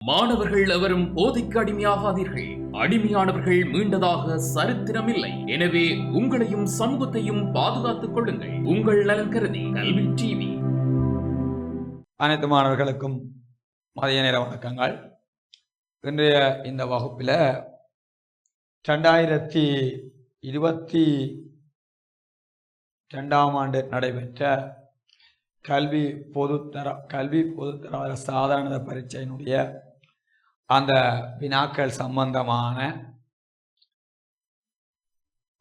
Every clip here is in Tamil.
மாணவர்கள் எவரும் போதைக்கு அடிமையாகாதீர்கள். அடிமையானவர்கள் மீண்டதாக சரித்திரமில்லை. எனவே உங்களையும் சமூகத்தையும் பாதுகாத்துக் கொள்ளுங்கள். உங்கள் நலன் கருதி கல்வி டிவி. அனைத்து மாணவர்களுக்கும் மதிய நேர வணக்கங்கள். இன்றைய இந்த வகுப்பில் 2022ஆம் ஆண்டு நடைபெற்ற கல்வி பொதுத்தர சாதாரண பரீட்சையினுடைய அந்த வினாக்கள் சம்பந்தமான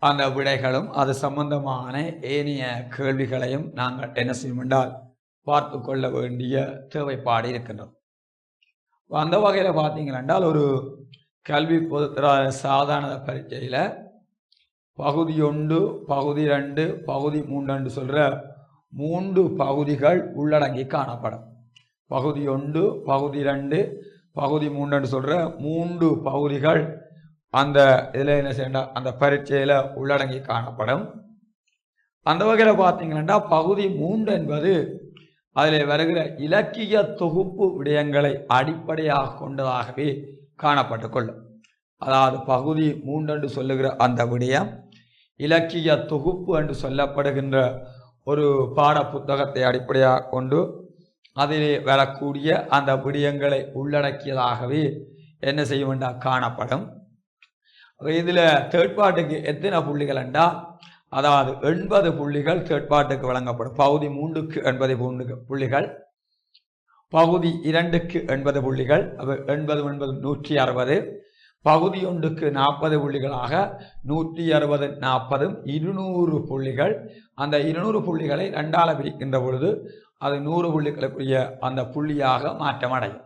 அந்த விடைகளும் அது சம்பந்தமான ஏனைய கேள்விகளையும் நாங்கள் என்ன செய்யும் என்றால் பார்த்து கொள்ள வேண்டிய தேவைப்பாடு இருக்கின்றது. அந்த வகையில் பார்த்தீங்கன்னா ஒரு கல்வி பொதுத்தர சாதாரண பரீட்சையில் பகுதி 1, பகுதி 2, பகுதி 3 சொல்கிற 3 பகுதிகள் உள்ளடங்கி காணப்படும். பகுதி 1, பகுதி 2, பகுதி 3 சொல்கிற 3 பகுதிகள் அந்த இதில் என்ன செய்யணும் அந்த பரீட்சையில் உள்ளடங்கி காணப்படும். அந்த வகையில் பார்த்தீங்கன்னா பகுதி 3 என்பது அதில் வருகிற இலக்கிய தொகுப்பு விடயங்களை அடிப்படையாக கொண்டதாகவே காணப்பட்டு கொள்ளும். அதாவது பகுதி 3 சொல்லுகிற அந்த விடயம் இலக்கிய தொகுப்பு என்று சொல்லப்படுகின்ற ஒரு பாட புத்தகத்தை அடிப்படையாக கொண்டு அதில் வரக்கூடிய அந்த விடயங்களை உள்ளடக்கியதாகவே என்ன செய்ய வேண்டாம் காணப்படும். இதில் தேர்ட் பார்ட்டுக்கு எத்தனை புள்ளிகள் என்றால் அதாவது 80 புள்ளிகள் தேர்ட் பார்ட்டுக்கு வழங்கப்படும். பகுதி 3க்கு 80 புள்ளிகள், பகுதி 2க்கு 80 புள்ளிகள், 80 160, பகுதி 1க்கு 40 புள்ளிகளாக 160 40 200 புள்ளிகள். அந்த 200 புள்ளிகளை 2ஆல் பிரிக்கின்ற பொழுது அது 100 புள்ளிகளுக்குரிய அந்த புள்ளியாக மாற்றமடையும்.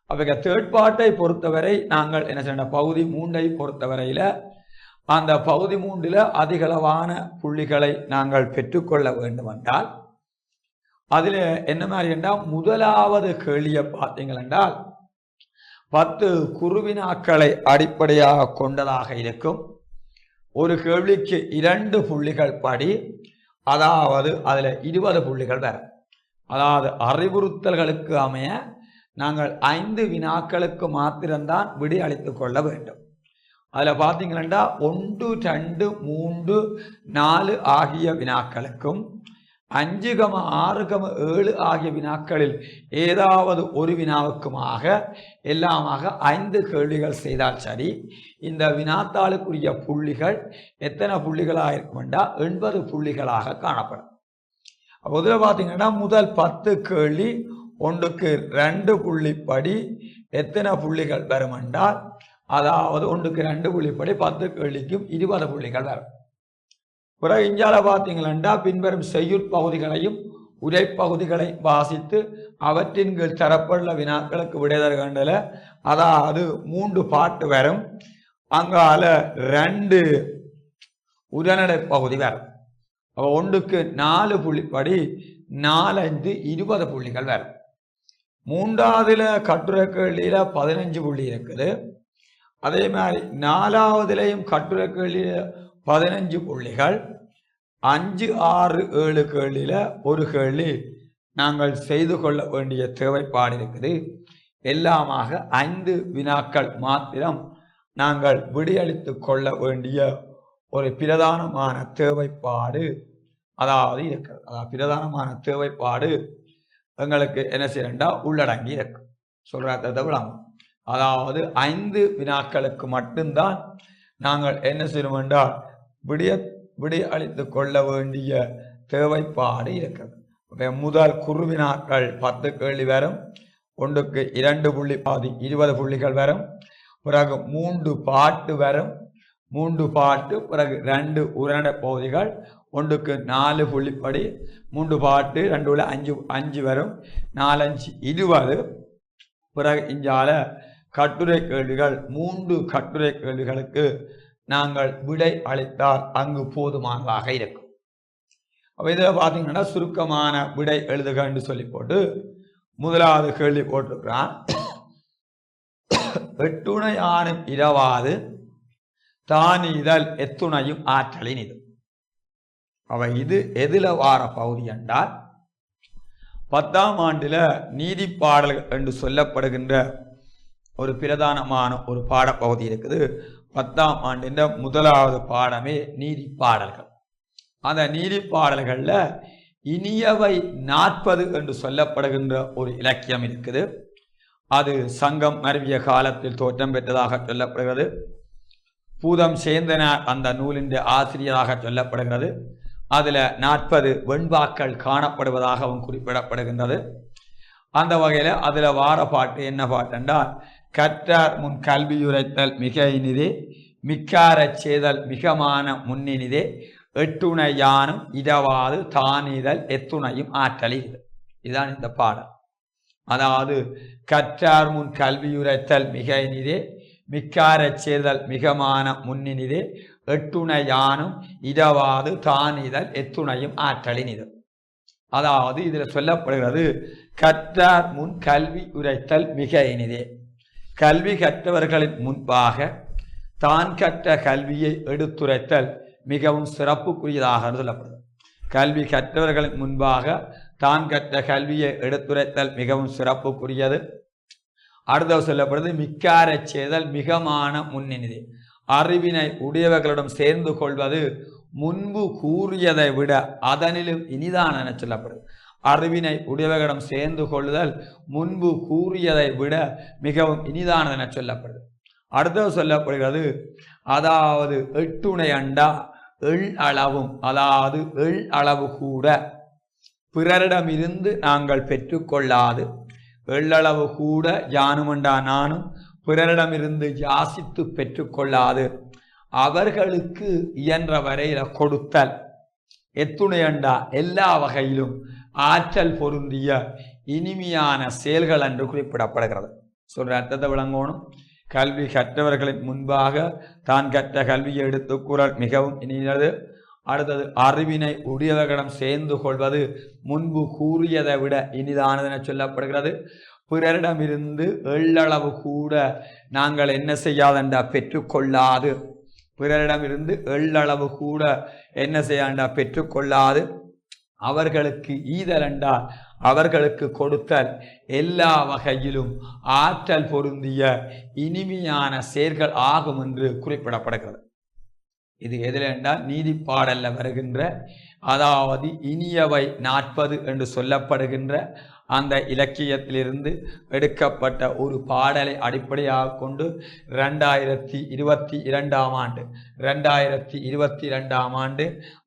அப்போ தேர்ட் பார்ட்டை பொறுத்தவரை நாங்கள் என்ன செய்யணும், பகுதி 3ஐ பொறுத்தவரையில் அந்த பகுதி 3ல் அதிகளவான புள்ளிகளை நாங்கள் பெற்றுக்கொள்ள வேண்டுமென்றால் அதில் என்ன மாதிரி என்றால் முதலாவது கேள்வியை பார்த்தீங்கள் என்றால் 10 குறுவினாக்களை அடிப்படையாக கொண்டதாக இருக்கும். ஒரு கேள்விக்கு 2 புள்ளிகள் படி, அதாவது அதில் 20 புள்ளிகள் வரும். அதாவது அறிவுறுத்தல்களுக்கு அமைய நாங்கள் 5 வினாக்களுக்கு மாத்திரம்தான் விடை அளித்து கொள்ள வேண்டும். அதில் பார்த்தீங்கன்னா 1, 2, 3, 4 ஆகிய வினாக்களுக்கும் 5, 6, 7 ஆகிய வினாக்களில் ஏதாவது ஒரு வினாவுக்குமாக எல்லாமாக 5 கேள்விகள் செய்தால் சரி. இந்த வினாத்தாளுக்குரிய புள்ளிகள் எத்தனை புள்ளிகளாக இருக்கும் என்றால் 80 புள்ளிகளாக காணப்படும். அதில் பார்த்தீங்கன்னா முதல் 10 கேள்வி 1க்கு 2 புள்ளிப்படி எத்தனை புள்ளிகள் வரும் என்றால் அதாவது 1க்கு 2 புள்ளிப்படி 10 கேள்விக்கும் 20 புள்ளிகள் வரும். பிறகு இஞ்சால பார்த்தீங்களா பின்வரும் செய்யுட் பகுதிகளையும் உரைப்பகுதிகளை வாசித்து அவற்றின் கீழ் தரப்பட்ட வினாக்களுக்கு விடை தருகின்றன. அதாவது 3 பாட்டு வரும். அங்கால 2 உரைநடை பகுதி வரும். அப்போ 1க்கு 4 புள்ளிப்படி 4, 5, 20 புள்ளிகள் வரும். 3ஆவதுல கட்டுரை கேள்வியில் 15 புள்ளி இருக்குது. அதே மாதிரி 4ஆவதுலையும் கட்டுரை கேள்வியில் 15 புள்ளிகள். 5, 6, 7 கேள்வியில் ஒரு கேள்வி நாங்கள் செய்து கொள்ள வேண்டிய தேவைப்பாடு இருக்குது. எல்லாமாக 5 வினாக்கள் மாத்திரம் நாங்கள் விடையளித்து கொள்ள வேண்டிய ஒரு பிரதானமான தேவைப்பாடு அதாவது இருக்கிறது. அதாவது பிரதானமான தேவைப்பாடு எங்களுக்கு என்ன செய்யறா உள்ளடங்கி இருக்கு சொல்றத விளங்கும். அதாவது 5 வினாக்களுக்கு மட்டும்தான் நாங்கள் என்ன செய்யணும் என்றால் விடை அளித்து கொள்ள வேண்டிய தேவைப்பாடு இருக்கிறது. முதல் குறுவினாக்கள் 10 கேள்வி வரும். 1க்கு 2 புள்ளி பாதி 20 புள்ளிகள் வரும். பிறகு 3 பாட்டு வரும். 3 பாட்டு பிறகு 2 உரைநடை பகுதிகள் 1க்கு 4 புள்ளிப்படி 3 பாட்டு 2 5 வரும். 4, 5, 20. பிறகு இஞ்சால கட்டுரை கேள்விகள் 3 கட்டுரை கேள்விகளுக்கு நாங்கள் விடை அளித்தால் அங்கு போதுமானதாக இருக்கும். அப்போ இதில் பார்த்தீங்கன்னா சுருக்கமான விடை எழுதுக என்று சொல்லி போட்டு முதலாவது கேள்வி போட்டிருக்கிறான். 8 ஆணும் இரவாது தானிதழ் எத்துணையும் ஆற்றலின் இது. அவை இது எதில் வார பகுதி என்றால் 10ஆம் ஆண்டில் நீதி பாடல்கள் என்று சொல்லப்படுகின்ற ஒரு பிரதானமான ஒரு பாடப்பகுதி இருக்குது. 10ஆம் ஆண்டின் முதலாவது பாடமே நீதி பாடல்கள். அந்த நீதி பாடல்களில் இனியவை 40 என்று சொல்லப்படுகின்ற ஒரு இலக்கியம் இருக்குது. அது சங்கம் மருவிய காலத்தில் தோற்றம் பெற்றதாக சொல்லப்படுகிறது. பூதம் சேந்தனார் அந்த நூலின் ஆசிரியராக சொல்லப்படுகிறது. அதில் 40 வெண்பாக்கள் காணப்படுவதாகவும் குறிப்பிடப்படுகின்றது. அந்த வகையில் அதில் வார பாட்டு என்ன பாட்டுண்டால், கற்றார் முன் கல்வியுரைத்தல் மிக இனிதே, மிக்காரச் செய்தல் மிகமான முன்னினிதே, எட்டுணை யானும் இடவாது தானிதழ் எத்துணையும் ஆற்றலில். இதுதான் இந்த பாடல். அதாவது கற்றார் முன் கல்வியுரைத்தல் மிக இனிதே, மிக்காரச் செய்தல் மிகமான முன்னினிதே, எட்டுணை யானும் இடவாது தானிதழ் எத்துணையும் ஆற்றலினிது. அதாவது இதில் சொல்லப்படுகிறது, கற்றார் முன் கல்வி உரைத்தல் மிக இனிதே. கல்வி கற்றவர்களின் முன்பாக தான் கற்ற கல்வியை எடுத்துரைத்தல் மிகவும் சிறப்புக்குரியதாக சொல்லப்படுது. கல்வி கற்றவர்களின் முன்பாக தான் கற்ற கல்வியை எடுத்துரைத்தல் மிகவும் சிறப்புக்குரியது. அடுத்த சொல்லப்படுது, மிக்காரச் செய்தல் மிகமான முன்னினிதே. அறிவினை உடையவர்களிடம் சேர்ந்து கொள்வது முன்பு கூறியதை விட அதனிலும் இனிதான என சொல்லப்படுது. அறிவினை உடையவர்களிடம் சேர்ந்து கொள்ளுதல் முன்பு கூறியதை விட மிகவும் இனிதானது என சொல்லப்படுது. அடுத்தது சொல்லப்படுகிறது, அதாவது எட்டுணை அண்டா எள் அளவும், அதாவது எள் அளவு கூட பிறரிடமிருந்து நாங்கள் பெற்றுக்கொள்ளாது, எள்ளளவு கூட யானுமண்டா நானும் பிறரிடமிருந்து யாசித்து பெற்றுக்கொள்ளாது, அவர்களுக்கு இயன்ற வரையில கொடுத்தல், எத்துணையண்டா எல்லா வகையிலும் ஆற்றல் பொருந்திய இனிமையான செயல்கள் என்று குறிப்பிடப்படுகிறது. சொல்ற அர்த்தத்தை விளங்கணும். கல்வி கற்றவர்களின் முன்பாக தான் கற்ற கல்வியை எடுத்து கூறல் மிகவும் இனியது. அடுத்தது, அறிவினை உடையவர்களிடம் சேர்ந்து கொள்வது முன்பு கூறியதை விட இனிதானது என சொல்லப்படுகிறது. பிறரிடமிருந்து எள்ளளவு கூட நாங்கள் என்ன செய்யாதண்டா பெற்றுக்கொள்ளாது, பிறரிடமிருந்து எள்ளளவு கூட என்ன செய்யாண்டா பெற்றுக்கொள்ளாது, அவர்களுக்கு ஈதலண்டால் அவர்களுக்கு கொடுத்தல் எல்லா வகையிலும் ஆற்றல் பொருந்திய இனிமையான செயல்கள் ஆகும் என்று குறிப்பிடப்படுகிறது. இது எதில் என்றால் நீதி பாடல்ல வருகின்ற, அதாவது இனியவை 40 என்று சொல்லப்படுகின்ற அந்த இலக்கியத்திலிருந்து எடுக்கப்பட்ட ஒரு பாடலை அடிப்படையாக கொண்டு 2022 ஆண்டு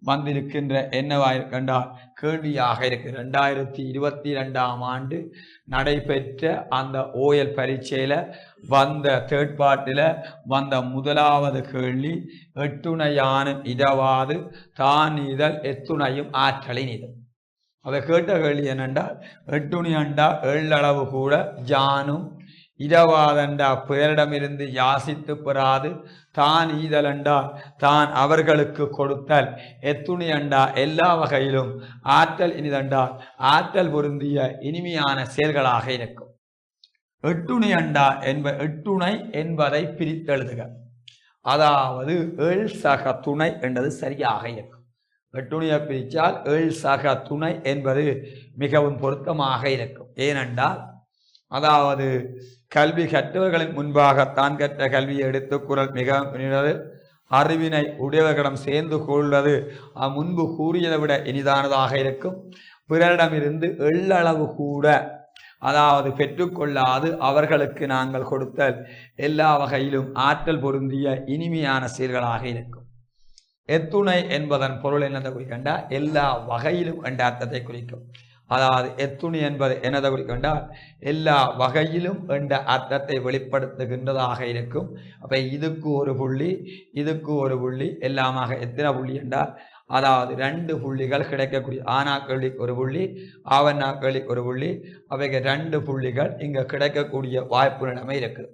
வந்திருக்கின்ற என்னவாயிருக்கின்றால் கேள்வியாக இருக்கு. 2022 ஆண்டு நடைபெற்ற அந்த ஓயல் பரீட்சையில் வந்த தேர்ட் பார்ட்டில் வந்த முதலாவது கேள்வி, எட்டுணையானும் இடவாது தானிதழ் எத்துணையும் ஆற்றலின் இது. அதை கேட்ட கேள்வி என்னென்றால், எட்டுணி அண்டா எள்ளளவு கூட ஜானும் இடவாதண்டா பிறரிடமிருந்து யாசித்து பெறாது, தான் ஈதலண்டா தான் அவர்களுக்கு கொடுத்தல், எத்துணி அண்டா எல்லா வகையிலும் ஆற்றல் இனிதண்டால் ஆற்றல் பொருந்திய இனிமையான செயல்களாக இருக்கும். எட்டுணி அண்டா எட்டுணை என்பதை பிரித்தெழுதுக. அதாவது எள் சக துணை என்பது சரியாக இருக்கும். எட்டுணையை பிரித்தால் எள் சக துணை என்பது மிகவும் பொருத்தமாக இருக்கும். ஏனென்றால், அதாவது கல்வி கற்றவர்களின் முன்பாக தான் கற்ற கல்வியை எடுத்து குரல் மிகவும் இனியது. அறிவினை உடையவர்களிடம் சேர்ந்து கொள்வது முன்பு கூறியதை விட இனிதானதாக இருக்கும். பிறரிடமிருந்து எள்ளளவு கூட, அதாவது பெற்றுக்கொள்ளாது அவர்களுக்கு நாங்கள் கொடுத்தல் எல்லா வகையிலும் ஆற்றல் பொருந்திய இனிமையான செயல்களாக இருக்கும். எத்துணை என்பதன் பொருள் என்னதை குறிக்கண்டா எல்லா வகையிலும் என்ற அர்த்தத்தை குறிக்கும். அதாவது எத்துணை என்பது என்னதை குறிக்கண்டால் எல்லா வகையிலும் என்ற அர்த்தத்தை வெளிப்படுத்துகின்றதாக இருக்கும். அப்ப இதுக்கு ஒரு புள்ளி, இதுக்கு ஒரு புள்ளி, எல்லாமாக எத்தனை புள்ளி என்றால், அதாவது 2 புள்ளிகள் கிடைக்கக்கூடிய, ஆனா கேள்விக்கு ஒரு புள்ளி, ஆவண்ணா கேள்விக்கு ஒரு புள்ளி, அவைக்கு 2 புள்ளிகள் இங்க கிடைக்கக்கூடிய வாய்ப்பு நிலைமை இருக்கு.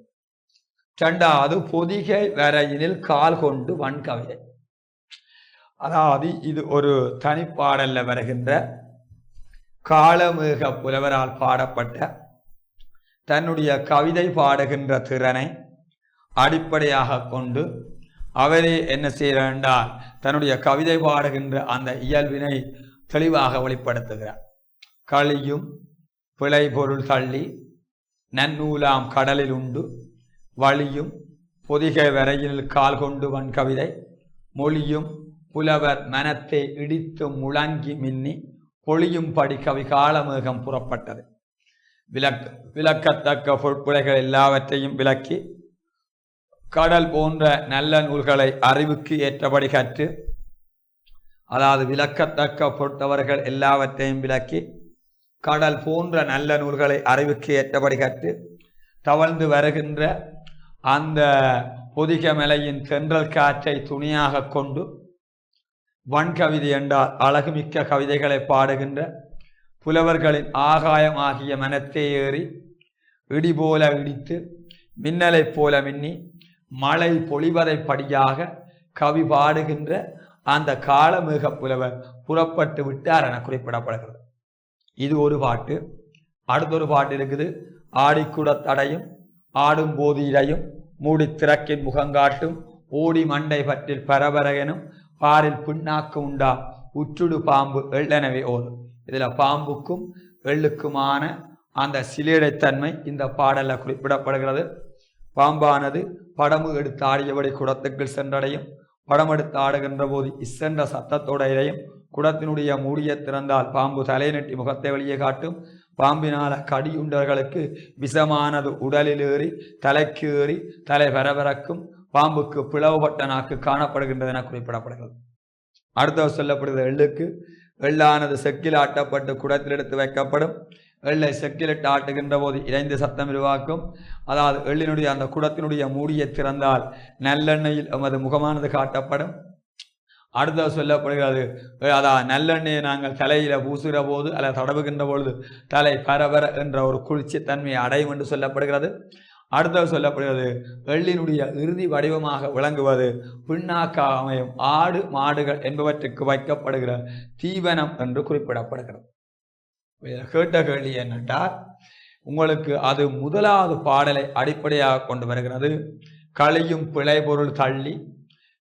2வது பொதிகை வரையினில் கால் கொண்டு வன்கவிதை. அதாவது இது ஒரு தனிப்பாடல்ல வருகின்ற காளமேக புலவரால் பாடப்பட்ட தன்னுடைய கவிதை பாடுகின்ற திறனை அடிப்படையாக கொண்டு அவரே என்ன செய்கிறார், தன்னுடைய கவிதை பாடுகின்ற அந்த இயல்பினை தெளிவாக வெளிப்படுத்துகிறார். களியும் பிழை பொருள் தள்ளி நன்னூலாம் கடலில் உண்டு வழியும் பொதிகை வரையில் கால் கொண்டு வன் கவிதை மொழியும் புலவர் மனத்தை இடித்து முழங்கி மின்னி பொழியும் படி கவி காலமேகம் புறப்பட்டது. விளக்கத்தக்க பொற்புடைகள் எல்லாவற்றையும் விளக்கி கடல் போன்ற நல்ல நூல்களை அறிவுக்கு ஏற்றபடி கற்று, அதாவது விளக்கத்தக்க பொறுத்தவர்கள் எல்லாவற்றையும் விளக்கி கடல் போன்ற நல்ல நூல்களை அறிவுக்கு ஏற்றபடி கற்று தவழ்ந்து வருகின்ற அந்த பொதிக மலையின் தென்றல் காற்றை துணியாக கொண்டு வன்கவிதை என்றால் அழகுமிக்க கவிதைகளை பாடுகின்ற புலவர்களின் ஆகாயம் ஆகிய மனத்தை ஏறி இடி போல இடித்து மின்னலைப் போல மின்னி மழை பொழிவதை படியாக கவி பாடுகின்ற அந்த காலமேக புலவர் புறப்பட்டு விட்டார் என குறிப்பிடப்படுகிறது. இது ஒரு பாட்டு. அடுத்தொரு பாட்டு இருக்குது. ஆடிக்குட தடையும் ஆடும் போது இடையும் மூடி திறக்கின் முகங்காட்டும் ஓடி மண்டை பற்றில் பரபரகனும் பாரில் பின்னாக்கு உண்டா உற்றுடு பாம்பு எள்ளெனவே ஓதும். இதுல பாம்புக்கும் எள்ளுக்குமான அந்த சிலேடைத்தன்மை இந்த பாடல்ல குறிப்பிடப்படுகிறது. பாம்பானது படமு எடுத்து ஆடியபடி குடத்துக்குள் சென்றடையும். படம் எடுத்து ஆடுகின்ற போது இசென்ற சத்தத்தோடையும் குடத்தினுடைய மூடியை திறந்தால் பாம்பு தலை நெட்டி முகத்தை வெளியே காட்டும். பாம்பினால கடியுண்டவர்களுக்கு விஷமானது உடலில் ஏறி தலைக்கு ஏறி தலை பரபரக்கும். பாம்புக்கு பிளவுபட்ட நாக்கு காணப்படுகின்றது என குறிப்பிடப்படுகிறது. அடுத்த சொல்லப்படுகிறது எள்ளுக்கு. எள்ளானது செக்கில் ஆட்டப்பட்டு குடத்தில் எடுத்து வைக்கப்படும். எள்ளை செக்கிலிட்டு ஆட்டுகின்ற போது இறைந்து சத்தம் உருவாக்கும். அதாவது எள்ளினுடைய அந்த குடத்தினுடைய மூடியை திறந்தால் நல்லெண்ணெயில் எமது முகமானது காட்டப்படும். அடுத்த சொல்லப்படுகிறது, அதாவது நல்லெண்ணெயை நாங்கள் தலையில பூசுகிற போது அல்லது தடவுகின்ற பொழுது தலை பரபர என்ற ஒரு குளிர்ச்சி தன்மையை அடையும் என்று சொல்லப்படுகிறது. அடுத்தது சொல்லப்படுகிறது, எள்ளினுடைய இறுதி வடிவமாக விளங்குவது பின்னாக்க அமையும் ஆடு மாடுகள் என்பவற்றுக்கு வைக்கப்படுகிற தீவனம் என்று குறிப்பிடப்படுகிறது. கேட்ட கேள்வி என்னென்றால், உங்களுக்கு அது முதலாவது பாடலை அடிப்படையாக கொண்டு வருகிறது. களியும் பிழைபொருள் தள்ளி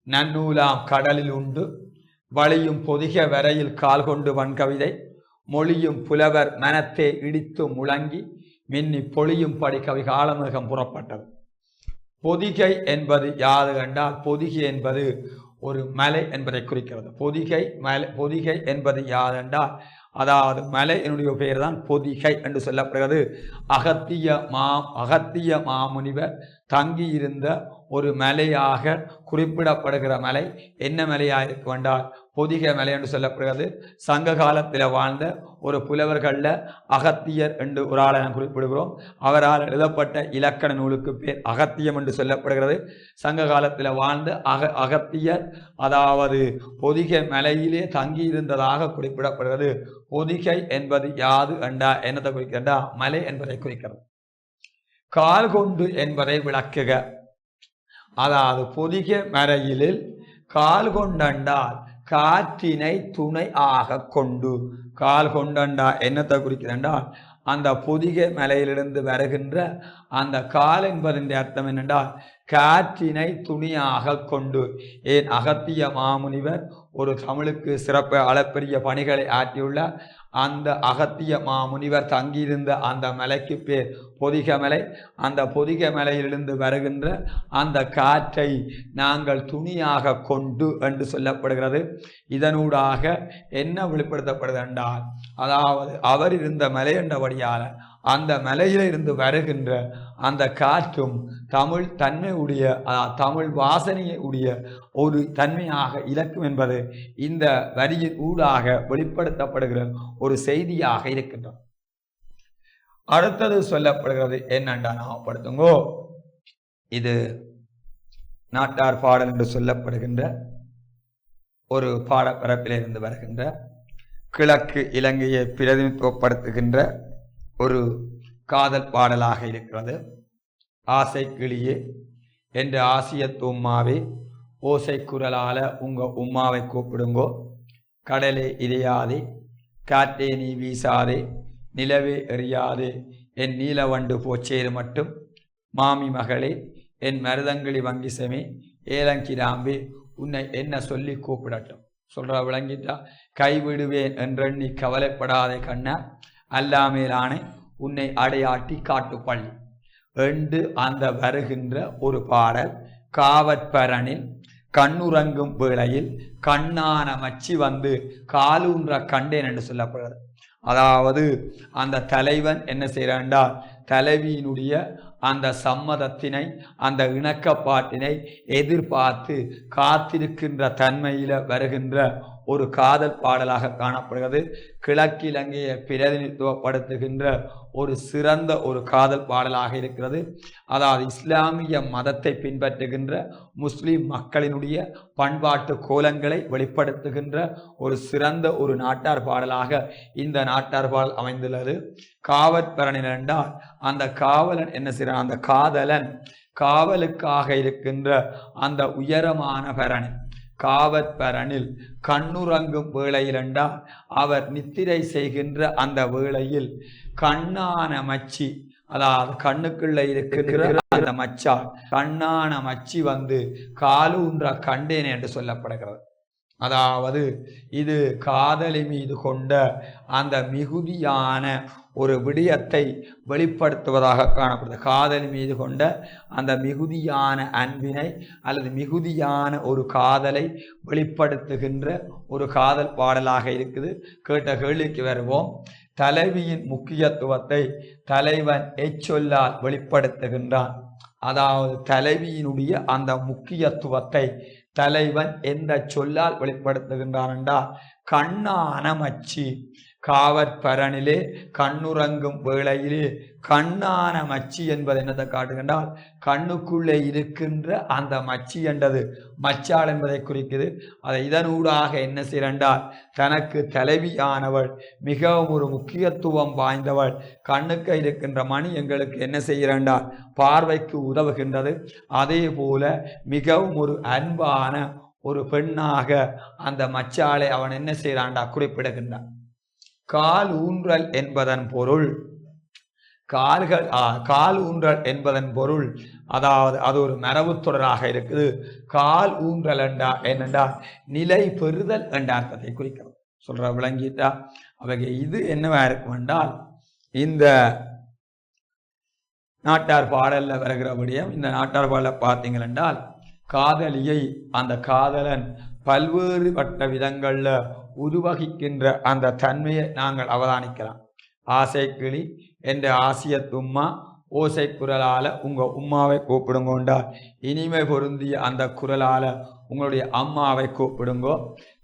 நன்னூலாம் கடலில் உண்டு வழியும் பொதிக வரையில் கால் கொண்டு வன்கவிதை மொழியும் புலவர் மனத்தை இடித்து முழங்கி மின்னி பொழியும் படி கவி காலமேகம் புறப்பட்டது. பொதிகை என்பது யாது என்றால், பொதிகை என்பது ஒரு மலை என்பதை குறிக்கிறது. பொதிகை என்பது யாதென்றால், அதாவது மலை என்னுடைய பெயர் தான் பொதிகை என்று சொல்லப்படுகிறது. அகத்திய மாமுனிவர் தங்கியிருந்த ஒரு மலையாக குறிப்பிடப்படுகிற மலை என்ன மலையாக இருக்க வேண்டால் பொதிகை மலை என்று சொல்லப்படுகிறது. சங்க காலத்தில் வாழ்ந்த ஒரு புலவர்களில் அகத்தியர் என்று ஒரு ஆளை நாம் குறிப்பிடுகிறோம். அவரால் எழுதப்பட்ட இலக்கண நூலுக்கு பேர் அகத்தியம் என்று சொல்லப்படுகிறது. சங்க காலத்தில் வாழ்ந்த அகத்தியர் அதாவது பொதிகை மலையிலே தங்கியிருந்ததாக குறிப்பிடப்படுகிறது. பொதிகை என்பது யாது என்றா என்னத்தை குறிக்கிறதா? மலை என்பதை குறிக்கிறது. கால் கொண்டு என்பதை விளக்குக. அதாவது பொதிகை மலையிலில் கால் கொண்டால் காற்றினை துணை ஆக கொண்டு. கால் கொண்டா என்னத்தை குறிக்கிறென்றால், அந்த பொதிகை மலையிலிருந்து வருகின்ற அந்த கால் என்பதன் அர்த்தம் என்னென்றால் காற்றினை துணியாக கொண்டு. ஏன் அகத்திய மாமுனிவர் ஒரு தமிழுக்கு சிறப்பு அளப்பெரிய பணிகளை ஆற்றியுள்ளார். அந்த அகத்திய மாமுனிவர் தங்கியிருந்த அந்த மலைக்கு பேர் பொதிகை மலை. அந்த பொதிகை மலையிலிருந்து வருகின்ற அந்த காற்றை நாங்கள் துணியாக கொண்டு என்று சொல்லப்படுகிறது. இதனூடாக என்ன வெளிப்படுத்தப்படுது என்றால், அதாவது அவர் இருந்த மலை என்றபடியால் அந்த மலையில இருந்து வருகின்ற அந்த காற்றும் தமிழ் தன்மை உடைய தமிழ் வாசனையை உடைய ஒரு தன்மையாக இலக்கும் என்பது இந்த வரியின் ஊடாக வெளிப்படுத்தப்படுகிற ஒரு செய்தியாக இருக்கின்றோம். அடுத்தது சொல்லப்படுகிறது என்னென்றா ஞாபகப்படுத்துங்கோ. இது நாட்டார் பாடல் என்று சொல்லப்படுகின்ற ஒரு பாடப்பரப்பிலிருந்து வருகின்ற கிழக்கு இலங்கையை பிரதிநிதித்துவப்படுத்துகின்ற ஒரு காதல் பாடலாக இருக்கிறது. ஆசை கிளியே என்ற ஆசியத்து உம்மாவே ஓசை குரலால உங்க உம்மாவை கூப்பிடுங்கோ. கடலே இறையாதே காற்றே நீ வீசாதே நிலவே எறியாதே என் நீலவண்டு போச்சேரு மட்டும் மாமி மகளே என் மருதங்களி வங்கிசமே ஏலங்கிராம்பே உன்னை என்ன சொல்லி கூப்பிடட்டும். சொல்ற விளங்கிட்டா? கைவிடுவேன் என்றெண்ணி கவலைப்படாதே கண்ணா, அல்லாமேலானே உன்னை அடையாட்டி காட்டு பள்ளி. என்று அந்த வருகின்ற ஒரு பாடல் காவற்பரனில் கண்ணுறங்கும் வேளையில் கண்ணான மச்சி வந்து காலூன்ற கண்டேன் என்று சொல்லப்படுகிறது. அதாவது அந்த தலைவன் என்ன செய்கிறான்டா, தலைவியினுடைய அந்த சம்மதத்தினை அந்த இணக்கப்பாட்டினை எதிர்பார்த்து காத்திருக்கின்ற தன்மையில வருகின்ற ஒரு காதல் பாடலாக காணப்படுகிறது. கிழக்கிலங்கையை பிரதிநிதித்துவப்படுத்துகின்ற ஒரு சிறந்த ஒரு காதல் பாடலாக இருக்கிறது. அதாவது இஸ்லாமிய மதத்தை பின்பற்றுகின்ற முஸ்லிம் மக்களினுடைய பண்பாட்டு கோலங்களை வெளிப்படுத்துகின்ற ஒரு சிறந்த ஒரு நாட்டார் பாடலாக இந்த நாட்டார் பாடல் அமைந்துள்ளது. காவற்பரனில் என்றால் அந்த காவலன் என்ன செய்யறான், அந்த காதலன் காவலுக்காக இருக்கின்ற அந்த உயரமான பரனில் காவற்பரனில் கண்ணுறங்கும் வேளையில் என்றால் அவர் நித்திரை செய்கின்ற அந்த வேளையில் கண்ணான மச்சி, அதாவது கண்ணுக்குள்ள இருக்கிற அந்த மச்சால் கண்ணான மச்சி வந்து காலூன்ற கண்டேன் என்று சொல்லப்படுகிறது. அதாவது இது காதலி மீது கொண்ட அந்த மிகுதியான ஒரு விடயத்தை வெளிப்படுத்துவதாக காணப்படுது. காதலி மீது கொண்ட அந்த மிகுதியான அன்பினை அல்லது மிகுதியான ஒரு காதலை வெளிப்படுத்துகின்ற ஒரு காதல் பாடலாக இருக்குது. கேட்ட கேள்விக்கு வருவோம். தலைவியின் முக்கியத்துவத்தை தலைவன் எச்சொல்லால் வெளிப்படுத்துகின்றான். அதாவது தலைவியினுடைய அந்த முக்கியத்துவத்தை தலைவன் எந்த சொல்லால் வெளிப்படுத்துகின்றான் என்றால் கண்ணான மச்சி. காவற்பரனிலே கண்ணுறங்கும் வேளையிலே கண்ணான மச்சி என்பது என்னத்தை காட்டுகின்றால் கண்ணுக்குள்ளே இருக்கின்ற அந்த மச்சி என்றது மச்சாள் என்பதை குறிக்குது. அதை இதனூடாக என்ன செய்யறால் தனக்கு தலைவியானவள் மிகவும் ஒரு முக்கியத்துவம் வாய்ந்தவள், கண்ணுக்கு இருக்கின்ற மணி எங்களுக்கு என்ன செய்யறால் பார்வைக்கு உதவுகின்றது. அதே போல மிகவும் ஒரு அன்பான ஒரு பெண்ணாக அந்த மச்சாளை அவன் என்ன செய்யறான்டா குறிப்பிடுகின்றான். கால் ஊன்றல் என்பதன் பொருள் கால் ஊன்றல் என்பதன் பொருள் அதாவது அது ஒரு மரபு தொடராக இருக்குது. கால் ஊன்றல் என்றா என்னென்றா நிலை பெறுதல் என்ற அர்த்தத்தை குறிக்கிறது. சொல்ற விளங்கிட்டா அவைக இது என்னவா இருக்கும் என்றால் இந்த நாட்டார் பாடல்ல வருகிறபடியும் இந்த நாட்டார் பாடல பார்த்தீங்கள் என்றால் காதலியை அந்த காதலன் பல்வேறு வட்ட விதங்கள்ல உருவகிக்கின்ற அந்த தன்மையை நாங்கள் அவதானிக்கலாம். ஆசை கிளி என்ற ஆசியத்தும்மா ஓசை குரலால உங்க உம்மாவை கூப்பிடுங்கோண்டால் இனிமை பொருந்திய அந்த குரலால உங்களுடைய அம்மாவை கூப்பிடுங்கோ.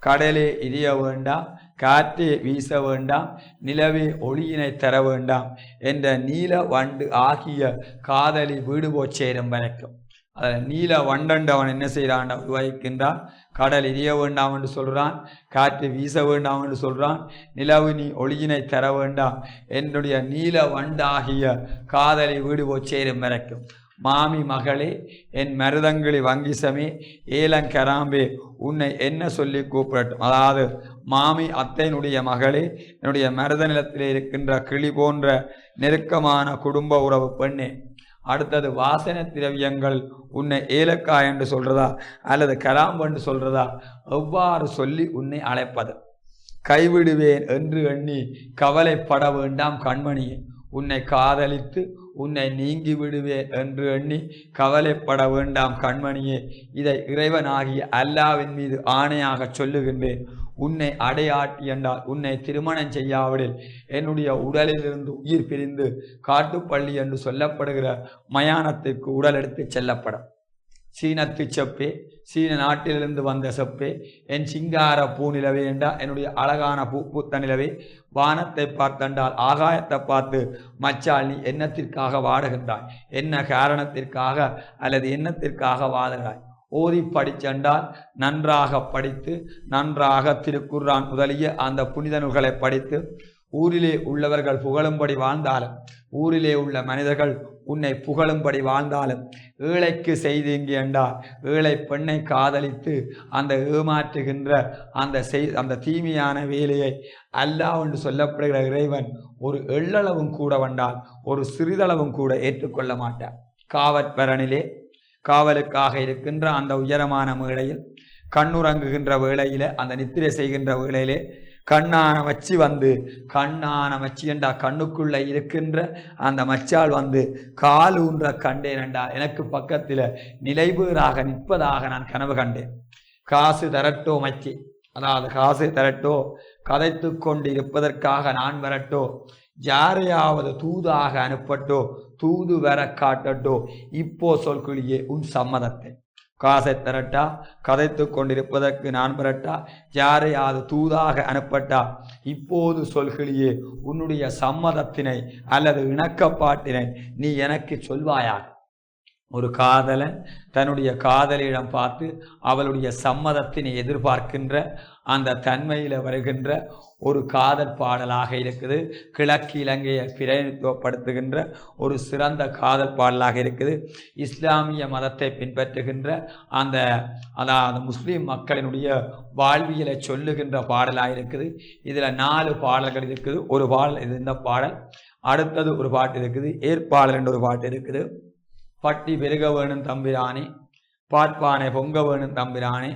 கடலே எரிய வேண்டாம், காற்றே வீச வேண்டாம், நிலவே ஒளியினை தர வேண்டாம் என்ற நீல வண்டு ஆகிய காதலி வீடு போச்சேரும் வரைக்கும். அதில் நீல வண்டண்டு அவன் என்ன செய்கிறான் உருவாகிக்கின்றான். கடல் எரிய வேண்டாம் என்று சொல்கிறான், காற்று வீச வேண்டாம் என்று சொல்கிறான், நிலவு நீ ஒளியினை தர வேண்டாம் என்னுடைய நீல வண்டாகிய காதலி வீடு போச்சேரும் வரைக்கும். மாமி மகளே என் மருதங்களி வங்கிசமே ஏலங்கராம்பே உன்னை என்ன சொல்லி கூப்பிடட்டும். அதாவது மாமி அத்தையினுடைய மகளே, என்னுடைய மருத நிலத்திலே இருக்கின்ற கிளி போன்ற நெருக்கமான குடும்ப உறவு பெண்ணே. அடுத்தது வாசனை திரவியங்கள் உன்னை ஏலக்காய் என்று சொல்றதா அல்லது கராம்பு என்று சொல்றதா, எவ்வாறு சொல்லி உன்னை அழைப்பது. கைவிடுவேன் என்று எண்ணி கவலைப்பட வேண்டாம் கண்மணியே, உன்னை காதலித்து உன்னை நீங்கி விடுவேன் என்று எண்ணி கவலைப்பட வேண்டாம் கண்மணியே. இதை இறைவனாகிய அல்லாவின் மீது ஆணையாக சொல்லுகின்றேன். உன்னை அடையாட்டி என்றால் உன்னை திருமணம் செய்யாவிடில் என்னுடைய உடலிலிருந்து உயிர் பிரிந்து காட்டுப்பள்ளி என்று சொல்லப்படுகிற மயானத்திற்கு உடல் எடுத்து செல்லப்படும். சீனத்து செப்பே, சீன நாட்டிலிருந்து வந்த செப்பே, என் சிங்கார பூ நிலவே என்றால் என்னுடைய அழகான பூத்த நிலவே, வானத்தை பார்த்தென்றால் ஆகாயத்தை பார்த்து மச்சால் நீ என்னத்திற்காக வாடுகின்றாய், என்ன காரணத்திற்காக அல்லது என்னத்திற்காக வாடுகிறாய். ஓதி படிச்சென்றால் நன்றாக படித்து நன்றாக திருக்குர்ஆன் முதலிய அந்த புனித நூல்களை படித்து ஊரிலே உள்ளவர்கள் புகழும்படி வாழ்ந்தாலும், ஊரிலே உள்ள மனிதர்கள் உன்னை புகழும்படி வாழ்ந்தாலும், ஏழைக்கு செய்தீங்க என்றால் ஏழை பெண்ணை காதலித்து அந்த ஏமாற்றுகின்ற அந்த தீமையான வேலையை அல்லாஹ் என்று சொல்லப்படுகிற இறைவன் ஒரு எள்ளளவும் கூட வந்தால் ஒரு சிறிதளவும் கூட ஏற்றுக்கொள்ள மாட்டார். காவற்பரனிலே காவலுக்காக இருக்கின்ற அந்த உயரமான வேளையில் கண்ணுறங்குகின்ற வேளையிலே அந்த நித்திரை செய்கின்ற வேளையிலே கண்ணான மச்சி வந்து கண்ணான மச்சி என்றா கண்ணுக்குள்ள இருக்கின்ற அந்த மச்சால் வந்து கால் ஊன்ற கண்டேன் என்றா எனக்கு பக்கத்தில் நிலைபேறாக நிற்பதாக நான் கனவு கண்டேன். காசு தரட்டோ மச்சி, அதாவது காசு தரட்டோ, கதைத்து கொண்டு இருப்பதற்காக நான் வரட்டோ, யாரையாவது தூதாக அனுப்பட்டோ, தூது வர காட்டட்டோ, இப்போ சொல்கிளியே உன் சம்மதத்தை. காசை தரட்டா, கதைத்து கொண்டிருப்பதற்கு நான் வரட்டா, யாரையாவது தூதாக அனுப்பட்டா, இப்போது சொல்கிளியே உன்னுடைய சம்மதத்தினை அல்லது இணக்கப்பாட்டினை நீ எனக்கு சொல்வாயாக. ஒரு காதலன் தன்னுடைய காதலியிடம் பார்த்து அவளுடைய சம்மதத்தினை எதிர்பார்க்கின்ற அந்த தன்மையில் வருகின்ற ஒரு காதல் பாடலாக இருக்குது. கிழக்கு இலங்கையை பிரதிநிதித்துவப்படுத்துகின்ற ஒரு சிறந்த காதல் பாடலாக இருக்குது. இஸ்லாமிய மதத்தை பின்பற்றுகின்ற அதாவது முஸ்லீம் மக்களினுடைய வாழ்வியலை சொல்லுகின்ற பாடலாக இருக்குது. இதில் 4 பாடல்கள் இருக்குது. ஒரு பாடல் இது இந்த பாடல். அடுத்தது ஒரு பாட்டு இருக்குது, ஏற்பாடல் என்ற ஒரு பாட்டு இருக்குது. பட்டி பெருக வேணும் தம்பிரானே, பாட்பானை பொங்க வேணும் தம்பிரானே,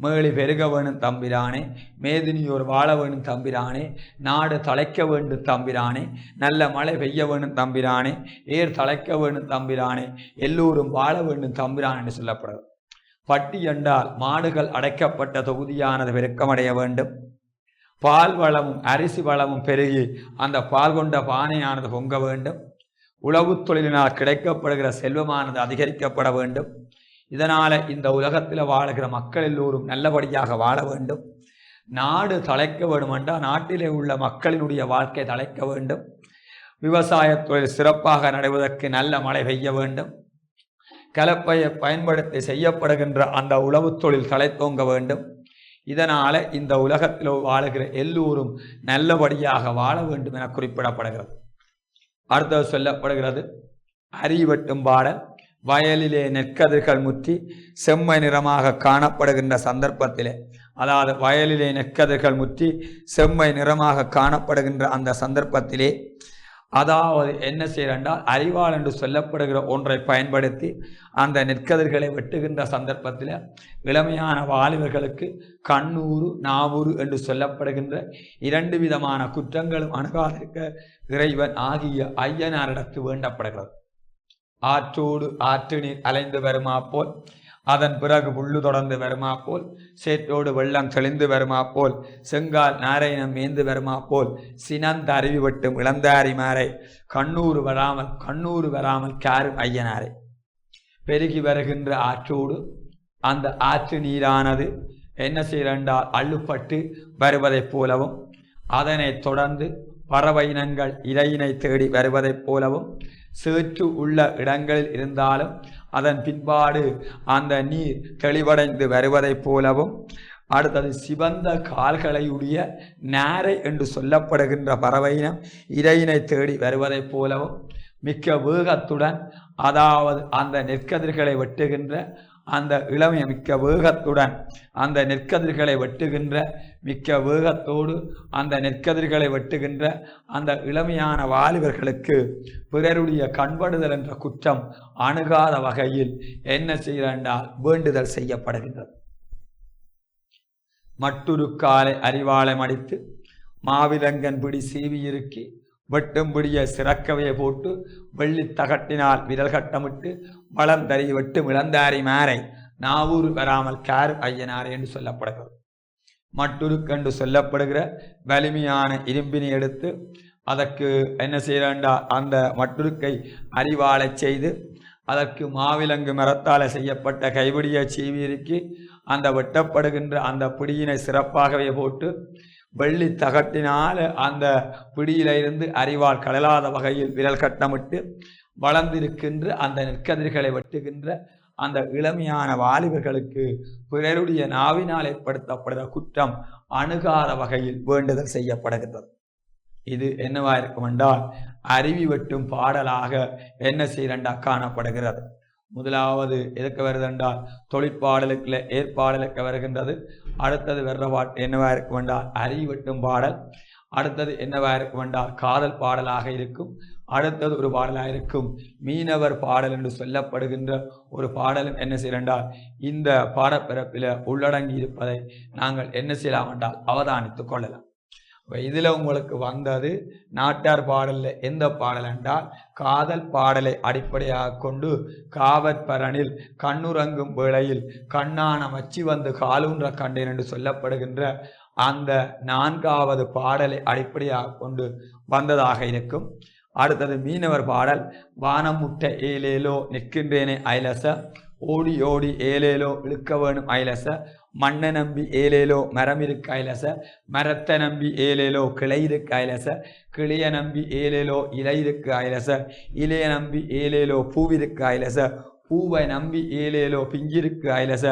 மேளி பெருக வேணும் தம்பிரானே, மேதினியோர் வாழ வேணும் தம்பிரானே, நாடு தழைக்க வேண்டும் தம்பிரானே, நல்ல மழை பெய்ய வேணும் தம்பிரானே, ஏர் தழைக்க வேணும் தம்பிரானே, எல்லோரும் வாழ வேண்டும் தம்பிரான் என்று சொல்லப்படுது. பட்டி என்றால் மாடுகள் அடைக்கப்பட்ட தொகுதியானது பெருக்கமடைய வேண்டும். பால் வளமும் அரிசி வளமும் பெருகி அந்த பால் கொண்ட பானையானது பொங்க வேண்டும். உழவு தொழிலினால் கிடைக்கப்படுகிற செல்வமானது அதிகரிக்கப்பட வேண்டும். இதனால் இந்த உலகத்தில் வாழுகிற மக்கள் எல்லோரும் நல்லபடியாக வாழ வேண்டும். நாடு தழைக்க வேண்டும் என்றால் நாட்டிலே உள்ள மக்களினுடைய வாழ்க்கை தழைக்க வேண்டும். விவசாய தொழில் சிறப்பாக நடைவதற்கு நல்ல மழை பெய்ய வேண்டும். கலப்பையை பயன்படுத்தி செய்யப்படுகின்ற அந்த உழவு தொழில் தழைத்தோங்க வேண்டும். இதனால் இந்த உலகத்தில் வாழுகிற எல்லோரும் நல்லபடியாக வாழ வேண்டும் என குறிப்பிடப்படுகிறது. அடுத்தது சொல்லப்படுகிறது அரி வெட்டும் பாடல். வயலிலே நெற்கதிர்கள் முற்றி செம்மை நிறமாக காணப்படுகின்ற சந்தர்ப்பத்திலே, அதாவது வயலிலே நெற்கதிர்கள் முற்றி செம்மை நிறமாக காணப்படுகின்ற அந்த சந்தர்ப்பத்திலே, அதாவது என்ன செய்யறால் அறிவாள் என்று சொல்லப்படுகிற ஒன்றை பயன்படுத்தி அந்த நெற்கதிர்களை வெட்டுகின்ற சந்தர்ப்பத்தில் இளமையான வாலிபர்களுக்கு கண்ணூறு நாவூறு என்று சொல்லப்படுகின்ற 2 விதமான குற்றங்களும் அணுகாதிருக்க இறைவன் ஆகிய ஐயனாரிடத்து வேண்டப்படுகிறது. ஆற்றோடு ஆற்று நீர் அலைந்து வருமா போல், அதன் பிறகு புல்லு தொடர்ந்து வருமா போல், சேற்றோடு வெள்ளம் தெளிந்து வருமா போல், செங்கால் நாராயணம் மேந்து வருமா போல், சினந்த அருவி வெட்டும் இளந்தாரி மாறை கண்ணூறு வராமல் காரும் ஐயனாரை. பெருகி வருகின்ற ஆற்றோடு அந்த ஆற்று நீரானது என்ன செய்யறால் அள்ளுப்பட்டு வருவதைப் போலவும், அதனை தொடர்ந்து பறவையினங்கள் இறையினை தேடி வருவதைப் போலவும், சேற்று உள்ள இடங்களில் இருந்தாலும் அதன் பின்பாடு அந்த நீர் தெளிவடைந்து வருவதைப் போலவும், அடுத்தது சிவந்த கால்களையுடைய நாரை என்று சொல்லப்படுகின்ற பறவையினம் இறையினை தேடி வருவதைப் போலவும், மிக்க வேகத்துடன், அதாவது அந்த நெற்கதிர்களை வெட்டுகின்ற அந்த இளமைய மிக்க வேகத்துடன் அந்த நெற்கதிர்களை வெட்டுகின்ற மிக்க வேகத்தோடு அந்த நெற்கதிர்களை வெட்டுகின்ற அந்த இளமையான வாலிபர்களுக்கு பிறருடைய கண்படுதல் என்ற குற்றம் அணுகாத வகையில் என்ன செய்யறால் வேண்டுதல் செய்யப்படுகின்றது. மற்றொரு காலை அறிவாளை மடித்து மாவிலங்கன் பிடி சீவி இருக்கி வெட்டும் பிடிய சிறக்கவையை போட்டு வெள்ளி தகட்டினால் விரல் கட்டமிட்டு வளம் தறி வெட்டும் இளந்தாரி மாறை நாவூறு வராமல் காரும் ஐயனாரை என்று சொல்லப்படுகிறது. மட்டுருக்கென்று சொல்லப்படுகிற வலிமையான இரும்பினை எடுத்து அதற்கு என்ன செய்யறா அந்த மட்டுருக்கை அறிவாளை செய்து அதற்கு மாவிலங்கு மரத்தால் செய்யப்பட்ட கைபிடியை சீவியிருக்கி அந்த வெட்டப்படுகின்ற அந்த பிடியினை சிறப்பாகவே போட்டு வெள்ளி தகட்டினால் அந்த பிடியிலிருந்து அறிவால் கடலாத வகையில் விரல் கட்டமிட்டு வளர்ந்திருக்கின்ற அந்த நெற்கதிர்களை வெட்டுகின்ற அந்த இளமையான வாலிபர்களுக்கு பிறருடைய நாவினால் ஏற்படுத்தப்படுகிற குற்றம் அணுகாத வகையில் வேண்டுதல் செய்யப்படுகின்றது. இது என்னவா இருக்கும் என்றால் அருவி வெட்டும் பாடலாக என்ன செய்யறா காணப்படுகிறது. முதலாவது எதுக்கு வருது என்றால் தொழிற்பாடலுக்குள்ள ஏற்பாடலுக்கு வருகின்றது. அடுத்தது வர்ற பாட்டு என்னவா இருக்கும் என்றால் அருவி வெட்டும் பாடல். அடுத்தது என்னவா இருக்கும் என்றால் காதல் பாடலாக இருக்கும். அடுத்தது ஒரு பாடலாக இருக்கும் மீனவர் பாடல் என்று சொல்லப்படுகின்ற ஒரு பாடலும் என்ன செய்யறால் இந்த பாடப்பிறப்பில் உள்ளடங்கி இருப்பதை நாங்கள் என்ன செய்யலாம் என்றால் அவதானித்துக் கொள்ளலாம். இதில் உங்களுக்கு வந்தது நாட்டார் பாடலில் எந்த பாடல் என்றால் காதல் பாடலை அடிப்படையாக கொண்டு காவற்பரனில் கண்ணுறங்கும் வேளையில் கண்ணான மச்சி வந்து காலூன்ற கண்டேன் என்று சொல்லப்படுகின்ற அந்த 4வது பாடலை அடிப்படையாக கொண்டு வந்ததாக இருக்கும். அடுத்தது மீனவர் பாடல் வானம் முட்டை ஏலேலோ நிற்கின்றேனே ஐலச ஓடி ஓடி ஏலேலோ இழுக்க வேணும் ஐலச மண்ணை நம்பி ஏலேலோ மரம் இருக்கு ஐலச மரத்தை நம்பி ஏலேலோ கிளை இருக்கு ஐலச கிளிய நம்பி ஏலேலோ இலை இருக்கு ஐலச இலைய நம்பி ஏலேலோ பூவிருக்கு ஐலச பூவை நம்பி ஏலேலோ பிஞ்சிருக்கு ஐலச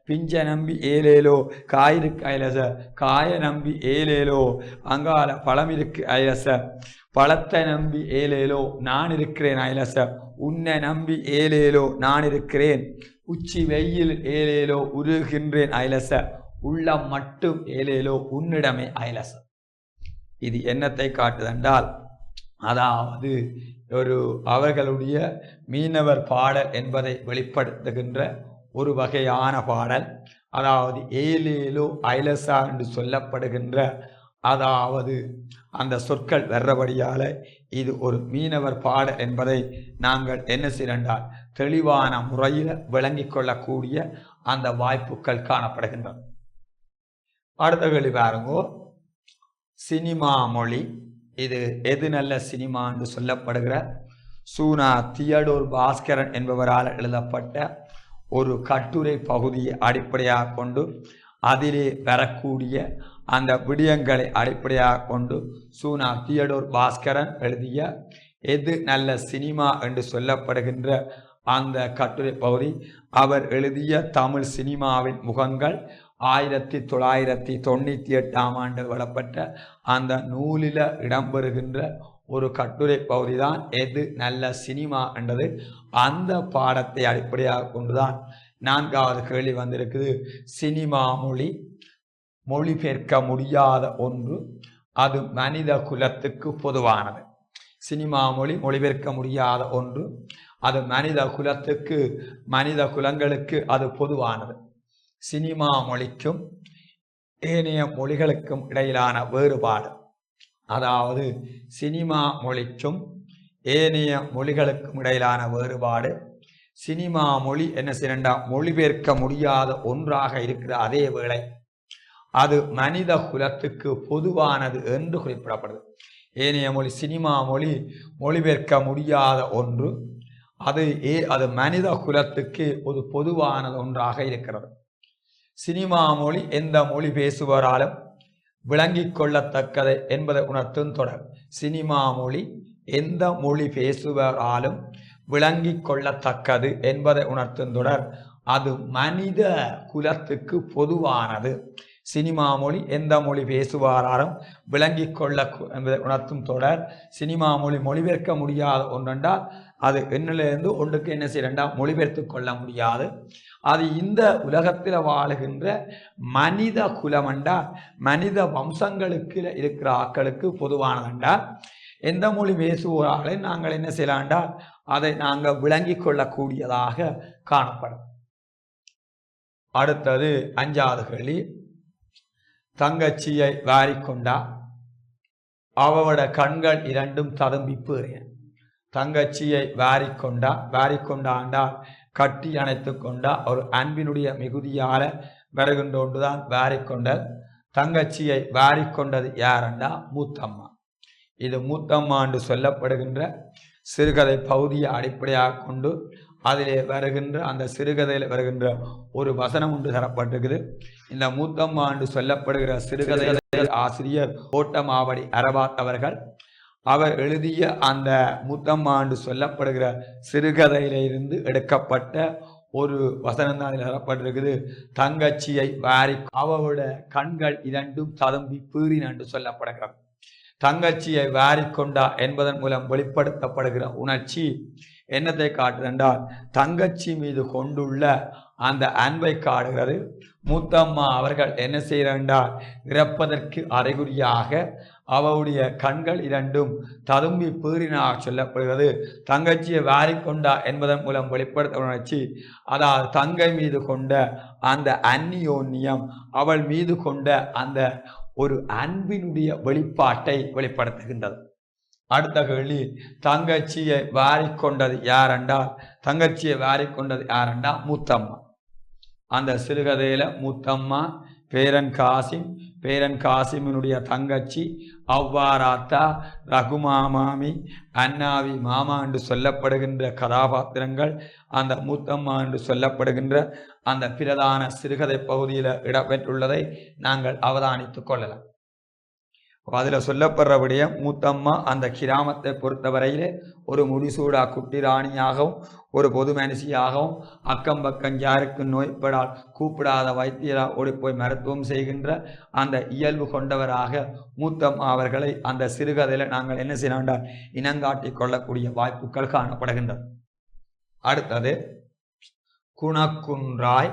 பிஞ்ச நம்பி ஏலேலோ காயிருக்கு ஐலச காய நம்பி ஏலேலோ அங்கால பழம் இருக்கு ஐலச பழத்தை நம்பி ஏலேலோ நான் இருக்கிறேன் ஐலச உன்னை நம்பி ஏலேலோ நான் இருக்கிறேன் உச்சி வெயில் ஏலேலோ உருகின்றேன் ஐலச உள்ளம் மட்டும் ஏலேலோ உன்னிடமே ஐலச. இது என்னத்தை காட்டுதென்றால் அதாவது அவர்களுடைய மீனவர் பாடல் என்பதை வெளிப்படுத்துகின்ற ஒரு வகையான பாடல். அதாவது ஏலேலோ ஐலசா என்று சொல்லப்படுகின்ற அதாவது அந்த சொற்கள் வர்றபடியால இது ஒரு மீனவர் பாடல் என்பதை நாங்கள் என்ன செய்யண்டால் தெளிவான முறையில் விளங்கிக் கொள்ளக்கூடிய அந்த வாய்ப்புகள் காணப்படுகின்றன. அடுத்த கேள்வி பாருங்கோ, சினிமா மொழி. இது எது நல்ல சினிமா என்று சொல்லப்படுகிற சூனா தியடோர் பாஸ்கரன் என்பவரால் எழுதப்பட்ட ஒரு கட்டுரை பகுதியை அடிப்படையாக கொண்டு அதிலே வரக்கூடிய அந்த விடயங்களை அடிப்படையாக கொண்டு சூனா தியடோர் பாஸ்கரன் எழுதிய எது நல்ல சினிமா என்று சொல்லப்படுகின்ற அந்த கட்டுரை பகுதி அவர் எழுதிய தமிழ் சினிமாவின் முகங்கள் 1998 ஆண்டு வெளிப்பட்ட அந்த நூலில் இடம்பெறுகின்ற ஒரு கட்டுரை பகுதி தான் எது நல்ல சினிமா என்றது. அந்த பாடத்தை அடிப்படையாக கொண்டுதான் 4வது கேள்வி வந்திருக்குது. சினிமா மொழி மொழிபெயர்க்க முடியாத ஒன்று, அது மனித குலத்துக்கு பொதுவானது. சினிமா மொழி மொழிபெயர்க்க முடியாத ஒன்று, அது மனித குலங்களுக்கு அது பொதுவானது. சினிமா மொழிக்கும் ஏனைய மொழிகளுக்கும் இடையிலான வேறுபாடு, அதாவது சினிமா மொழிக்கும் ஏனைய மொழிகளுக்கும் இடையிலான வேறுபாடு, சினிமா மொழி என்ன செய்யண்டா மொழிபெயர்க்க முடியாத ஒன்றாக இருக்கிற அதே வேளை அது மனித குலத்துக்கு பொதுவானது என்று குறிப்பிடப்படுது. ஏனைய மொழி சினிமா மொழி மொழிபெயர்க்க முடியாத ஒன்று, அது மனித குலத்துக்கு ஒரு பொதுவானது ஒன்றாக இருக்கிறது. சினிமா மொழி எந்த மொழி பேசுவராலும் விளங்கிக் கொள்ளத்தக்கது என்பதை உணர்த்தும் தொடர். சினிமா மொழி எந்த மொழி பேசுவராலும் விளங்கிக் கொள்ளத்தக்கது என்பதை உணர்த்தும் தொடர். அது மனித குலத்துக்கு பொதுவானது. சினிமா மொழி எந்த மொழி பேசுவாராலும் விளங்கிக் கொள்ள என்பதை உணர்த்தும் தொடர். சினிமா மொழி மொழிபெயர்க்க முடியாத ஒன்றென்றால் அது எண்ணிலிருந்து ஒன்றுக்கு என்ன செய்யறா மொழிபெயர்த்து கொள்ள முடியாது. அது இந்த உலகத்தில் வாழுகின்ற மனித குலமண்டா மனித வம்சங்களுக்கு இருக்கிற ஆக்களுக்கு பொதுவானதண்டா. எந்த மொழி பேசுவோராலே நாங்கள் என்ன செய்யலாண்டால் அதை நாங்கள் விளங்கிக் கொள்ளக்கூடியதாக காணப்படும். அடுத்தது 5வது கேள்வி. தங்கச்சியை வாரிக்கொண்டா அவளோட கண்கள் 2 ததும்பி பேறின. தங்கச்சியை வாரிக்கொண்டாண்டால் கட்டி அணைத்து கொண்டா ஒரு அன்பினுடைய மிகுதியால வருகின்ற ஒன்றுதான் வாரிக்கொண்டது. தங்கச்சியை வாரிக்கொண்டது யாரெண்டா மூத்தம்மா. இது மூத்தம்மா என்று சொல்லப்படுகின்ற சிறுகதை பகுதியை அடிப்படையாக கொண்டு அதிலே வருகின்ற அந்த சிறுகதையில் வருகின்ற ஒரு வசனம் ஒன்று தரப்பட்டிருக்குது. இந்த மூத்தம்மா என்று சொல்லப்படுகிற சிறுகதை ஆசிரியர் ஓட்டமாவடி அரபாத் அவர்கள். அவர் எழுதிய அந்த மூத்தம்மா என்று சொல்லப்படுகிற சிறுகதையிலிருந்து எடுக்கப்பட்ட ஒரு வசனம் தான் அதில் தரப்பட்டிருக்குது. தங்கச்சியை வாரி அவளோட கண்கள் 2 ததும்பி பீறின என்று சொல்லப்படுகிறது. தங்கச்சியை வாரிக்கொண்டா என்பதன் மூலம் வெளிப்படுத்தப்படுகிற உணர்ச்சி என்னத்தை காட்டுதென்றால் தங்கச்சி மீது கொண்டுள்ள அந்த அன்பை காடுகிறது. மூத்தம்மா அவர்கள் என்ன செய்கிறார், இறப்பதற்கு அறிகுறியாக அவளுடைய கண்கள் 2 ததும்பி பீறினாக சொல்லப்படுகிறது. தங்கச்சியை வாரிக்கொண்டா என்பதன் மூலம் வெளிப்படுத்த உணர்ச்சி, அதாவது தங்கை மீது கொண்ட அந்த அந்நியோன்யம், அவள் மீது கொண்ட அந்த ஒரு அன்பினுடைய வெளிப்பாட்டை வெளிப்படுத்துகின்றது. அடுத்த கேள்வி, தங்கச்சியை வாரிக்கொண்டது யாரென்றால் மூத்தம்மா. அந்த சிறுகதையில மூத்தம்மா, பேரன் காசிமினுடைய தங்கச்சி, அவ்வாராத்தா, ரகுமாமாமி, அண்ணாவி மாமா என்று சொல்லப்படுகின்ற கதாபாத்திரங்கள் அந்த மூத்தம்மா என்று சொல்லப்படுகின்ற அந்த பிரதான சிறுகதை பகுதியில் இடம்பெற்றுள்ளதை நாங்கள் அவதானித்துக் கொள்ளலாம். அதில் சொல்லப்படுறபடியே மூத்தம்மா அந்த கிராமத்தை பொறுத்தவரையிலே ஒரு முடிசூடா குட்டி ராணியாகவும் ஒரு பொது மனுஷியாகவும் அக்கம் பக்கம் யாருக்கு நோய்படால் கூப்பிடாத வைத்தியராக ஓடி போய் மருத்துவம் செய்கின்ற அந்த இயல்பு கொண்டவராக மூத்தம்மா அவர்களை அந்த சிறுகதையில் நாங்கள் என்ன செய்யலாம் இனங்காட்டி கொள்ளக்கூடிய வாய்ப்புகள் காணப்படுகின்றது. அடுத்தது, குணக்குன்றாய்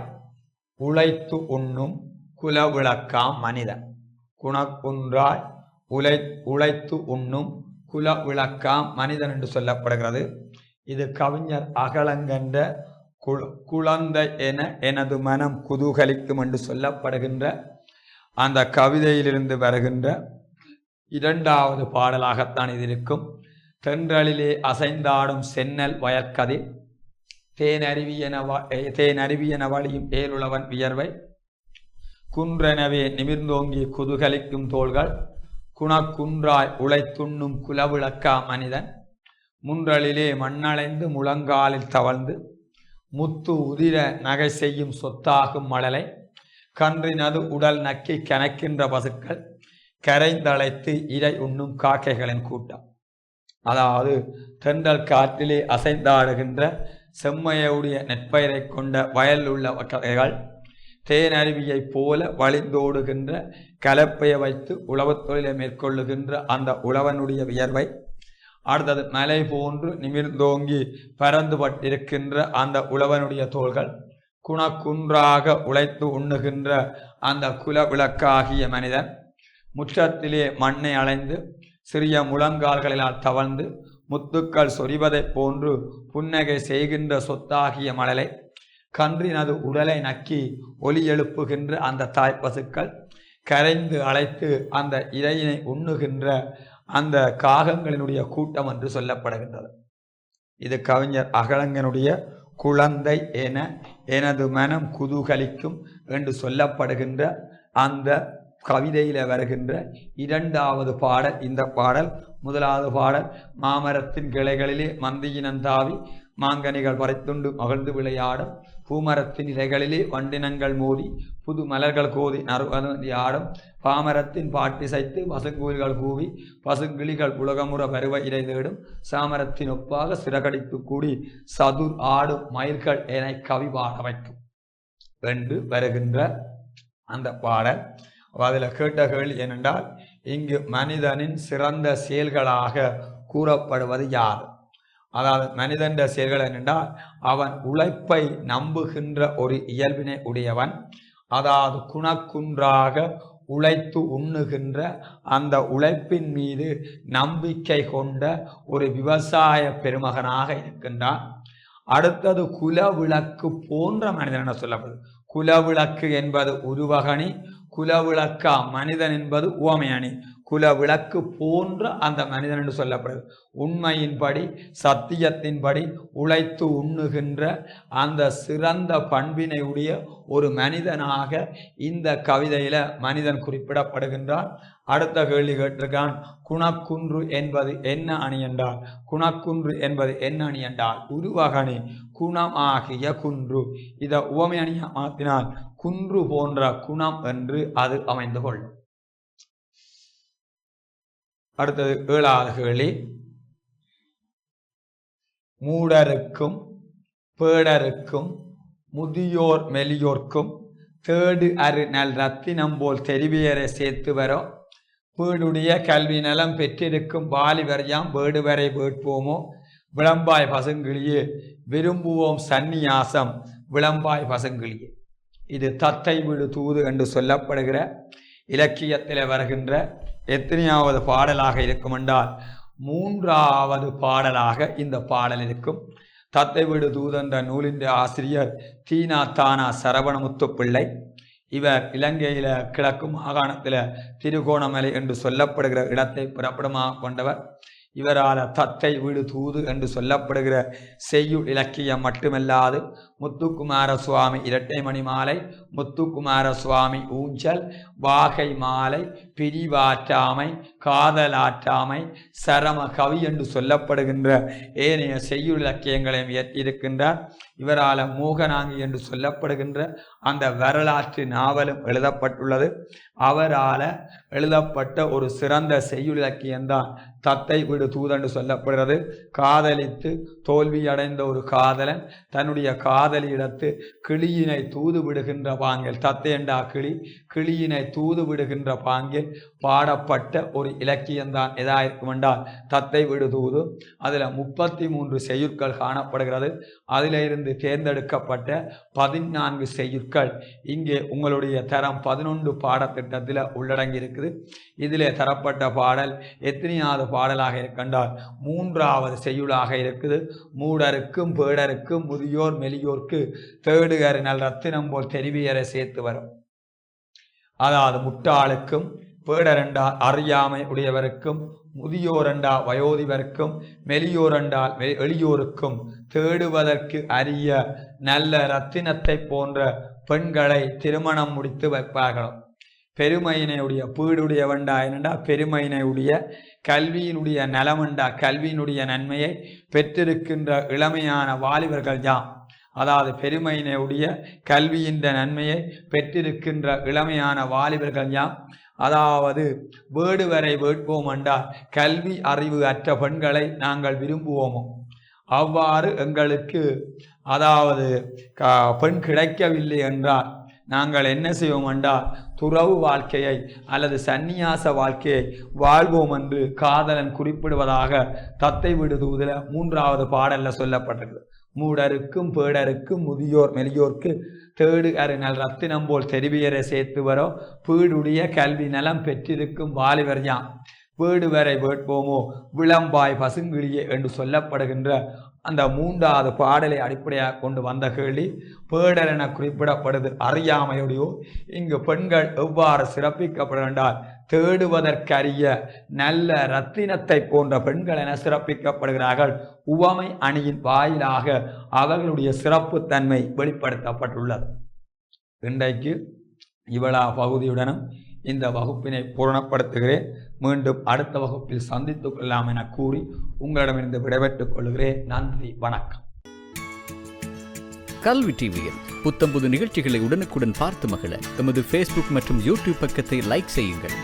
உழைத்து உண்ணும் குலவிளக்காம் மனிதன். குணக்குன்றாய் உழைத்து உண்ணும் குல விளக்காம் மனிதன் என்று சொல்லப்படுகிறது. இது கவிஞர் அகலங்கன்ற குழந்தை எனது மனம் குதூகலிக்கும் என்று சொல்லப்படுகின்ற அந்த கவிதையிலிருந்து வருகின்ற இரண்டாவது பாடலாகத்தான் இது இருக்கும். தென்றலிலே அசைந்தாடும் சென்னல் வயற்கதிர், தேனருவியன வழியும் ஏழுளவன் வியர்வை, குன்றெனவே நிமிர்ந்தோங்கி குதூகலிக்கும் தோள்கள், குணக்குன்றாய் உழைத்துண்ணும் குலவிளக்கா மனிதன், முன்றலிலே மண்ணளைந்து முழங்காலில் தவழ்ந்து முத்து உதிர நகை செய்யும் சொத்தாகும் மழலை, கன்றினது உடல் நக்கி கணக்கின்ற பசுக்கள், கரைந்தழைத்து இறை உண்ணும் காக்கைகளின் கூட்டம். அதாவது தென்றல் காற்றிலே அசைந்தாடுகின்ற செம்மையுடைய நெற்பயிரை கொண்ட வயல் உள்ள கதைகள், தேனருவியை போல வழிந்தோடுகின்ற கலப்பையை வைத்து உழவுத் தொழிலை மேற்கொள்ளுகின்ற அந்த உழவனுடைய வியர்வை, அடுத்தது மலை போன்று நிமிர்ந்தோங்கி பறந்துபட்டிருக்கின்ற அந்த உழவனுடைய தோள்கள், குணக்குன்றாக உழைத்து உண்ணுகின்ற அந்த குல விளக்காகிய மனிதன், முற்றத்திலே மண்ணை அலைந்து சிறிய முழங்கால்களினால் தவழ்ந்து முத்துக்கள் சொரிவதைப் போன்று புன்னகை செய்கின்ற சொத்தாகிய மழலை, கன்றினது உடலை நக்கி ஒலி எழுப்புகின்ற அந்த தாய்ப்பசுக்கள், கரைந்து அழைத்து அந்த இறையினை உண்ணுகின்ற அந்த காகங்களினுடைய கூட்டம் என்று சொல்லப்படுகின்றது. இது கவிஞர் அகலங்கனுடைய குழந்தை எனது மனம் குதூகலிக்கும் என்று சொல்லப்படுகின்ற அந்த கவிதையில வருகின்ற இரண்டாவது பாடல். இந்த பாடல், முதலாவது பாடல், மாமரத்தின் கிளைகளிலே மந்தியினந்தாவி மாங்கனிகள் பறைத்துண்டு மகிழ்ந்து விளையாடும், பூமரத்தின் இலைகளிலே வண்டினங்கள் மோதி புது மலர்கள் கோதி நறுவந்தி ஆடும், பாமரத்தின் பாட்டிசைத்து பசுங்கூல்கள் கூவி பசுங்கிளிகள் உலகமுற பருவ இறை தேடும், சாமரத்தின் ஒப்பாக சிறகடித்து கூடி சதுர் ஆடும் மயில்கள் என கவி பாட வைக்கும் என்று வருகின்ற அந்த பாடல். அதில் கேட்ட கேள்வி ஏனென்றால், இங்கு மனிதனின் சிறந்த செயல்களாக கூறப்படுவது யார்? அதாவது மனிதன் செயல்கள் என்னென்றால், அவன் உழைப்பை நம்புகின்ற ஒரு இயல்பினை உடையவன். அதாவது குணக்குன்றாக உழைத்து உண்ணுகின்ற அந்த உழைப்பின் மீது நம்பிக்கை கொண்ட ஒரு விவசாய பெருமகனாக இருக்கின்றான். அடுத்தது குலவிளக்கு போன்ற மனிதன் என சொல்லப்படுது. குலவிளக்கு என்பது உருவகணி, குலவிளக்கா மனிதன் என்பது உவமையணி. குலவிளக்கு போன்ற அந்த மனிதன் என்று சொல்லப்படுது. உண்மையின்படி சத்தியத்தின்படி உழைத்து உண்ணுகின்ற அந்த சிறந்த பண்பினை உடைய ஒரு மனிதனாக இந்த கவிதையில மனிதன் குறிப்பிடப்படுகின்றான். அடுத்த கேள்வி கேட்டிருக்கான், குணக்குன்று என்பது என்ன அணி என்றால், குணக்குன்று என்பது என்ன அணி என்றால் உருவகணி குணமாகிய குன்று. இதை உவமை அணியா மாற்றினால் குன்று போன்ற குணம் என்று அது அமைந்து கொள்ளும். அடுத்தது ஏழாவது கேள்வி, மூடருக்கும் பேடருக்கும் முதியோர் மெலியோர்க்கும் தேடு அரு நல் ரத்தினம் போல் தெரிவியரை சேர்த்து வரோ, வீடுடைய கல்வி நலம் பெற்றிருக்கும் வாலிபரையாம் வேடு வரை வேட்போமோ, விளம்பாய் பசுங்கிளியே விரும்புவோம் சந்நியாசம் விளம்பாய் பசுங்கிளியே. இது தத்தை வீடு தூது என்று சொல்லப்படுகிற இலக்கியத்தில் வருகின்ற எத்தனையாவது பாடலாக இருக்கும் என்றால் மூன்றாவது பாடலாக இந்த பாடல் இருக்கும். தத்தை வீடு தூது என்ற நூலின் ஆசிரியர் தீனா தானா சரவணமுத்து பிள்ளை. இவர் இலங்கையில கிழக்கு மாகாணத்தில் திருகோணமலை என்று சொல்லப்படுகிற இடத்தை பிறப்பிடமாக கொண்டவர். இவரால் தத்தை வீடு தூது என்று சொல்லப்படுகிற செய்யுள் இலக்கியம் மட்டுமல்லாது முத்துக்குமார சுவாமி இரட்டை மணி மாலை, முத்துக்குமார சுவாமி ஊஞ்சல், வாகை மாலை, பிரிவாற்றாமை, காதலாற்றாமை, சரம கவி என்று சொல்லப்படுகின்ற ஏனைய செய்யுள் இலக்கியங்களையும் இயற்றியிருக்கின்றார். இவரால் மோகனாங்கி என்று சொல்லப்படுகின்ற அந்த வரலாற்று நாவலும் எழுதப்பட்டுள்ளது. அவரால் எழுதப்பட்ட ஒரு சிறந்த செய்யுள் இலக்கியம்தான் தத்தை வீடு தூதென்று சொல்லப்படுகிறது. காதலித்து தோல்வியடைந்த ஒரு காதலன் தன்னுடைய காதலியிடத்து கிளியினை தூது விடுகின்ற பாங்கில், தத்தை என்றா கிளியினை தூது விடுகின்ற பாங்கில் பாடப்பட்ட ஒரு இலக்கியம்தான் எதாயிருக்கும் என்றால் தத்தை வீடு தூது. அதில் 33 செய்யுட்கள் காணப்படுகிறது. அதிலிருந்து தேர்ந்தெடுக்கப்பட்ட 14 செய்யுட்கள் இங்கே உங்களுடைய தரம் 11 பாடத்திட்டத்தில் உள்ளடங்கி இருக்குது. இதிலே தரப்பட்ட பாடல் எத்தனையாவது பாடலாக இருக்கின்றால் 3வது செய்யுளாக இருக்குது. மூடருக்கும் பேடருக்கும் முதியோர் மெலியோர்க்கு தேடுகர் நல் ரத்தினம் போல் தெரிவியரை சேர்த்து வரும். அதாவது முட்டாளுக்கும், பேடரெண்டால் அறியாமை உடையவருக்கும், முதியோரெண்டால் வயோதிபருக்கும், மெலியோரெண்டால் எளியோருக்கும் தேடுவதற்கு அரிய நல்ல ரத்தினத்தை போன்ற பெண்களை திருமணம் முடித்து வைப்பார்களாம். பெருமையினையுடைய பீடுடையவண்டா என்னண்டா பெருமையினையுடைய, கல்வியினுடைய நலமண்டா கல்வியினுடைய நன்மையை பெற்றிருக்கின்ற இளமையான வாலிபர்கள் யாம். அதாவது பெருமையினையுடைய கல்வியின் நன்மையை பெற்றிருக்கின்ற இளமையான வாலிபர்கள் யாம். அதாவது வேடு வரை வேட்போம் என்றால் கல்வி அறிவு அற்ற பெண்களை நாங்கள் விரும்புவோமோ அவ்வாறு எங்களுக்கு அதாவது பெண் கிடைக்கவில்லை என்றால் நாங்கள் என்ன செய்வோம் என்றால் துறவு வாழ்க்கையை அல்லது சந்நியாச வாழ்க்கையை வாழ்வோம் என்று காதலன் குறிப்பிடுவதாக தத்தை வீடு தூதில் 3வது பாடலில் சொல்லப்பட்டிருக்கு. மூடருக்கும் பேடருக்கும் முதியோர் மெலியோர்க்கு தேடு அருநல் ரத்தினம் போல் தெரிவியரை சேர்த்து வரோ பீடுடைய கல்வி நலம் பெற்றிருக்கும் வாலிபர் யாம். வீடு வரை வேட்போமோ விளம்பாய் பசுங்கிளியே என்று சொல்லப்படுகின்ற அந்த 3வது பாடலை அடிப்படையாக கொண்டு வந்த கேள்வி பேடர் என குறிப்பிடப்படுது அறியாமையுடையோ. இங்கு பெண்கள் எவ்வாறு சிறப்பிக்கப்படுகின்றால் தேடுவதற்கரிய நல்ல ரத்தினத்தை போன்ற பெண்கள் என சிறப்பிக்கப்படுகிறார்கள். உவமை அணியின் வாயிலாக அவர்களுடைய சிறப்புத்தன்மை வெளிப்படுத்தப்பட்டுள்ளது. இன்றைக்கு இவ்வளா பகுதியுடனும் இந்த வகுப்பினை பூரணப்படுத்துகிறேன். மீண்டும் அடுத்த வகுப்பில் சந்தித்துக் கொள்ளலாம் என கூறி உங்களிடமிருந்து விடைபெற்றுக் கொள்கிறேன். நன்றி, வணக்கம். கல்வி டிவியில் புத்தம்புது நிகழ்ச்சிகளை உடனுக்குடன் பார்த்து மகிழ எமது Facebook மற்றும் YouTube பக்கத்தை லைக் செய்யுங்கள்.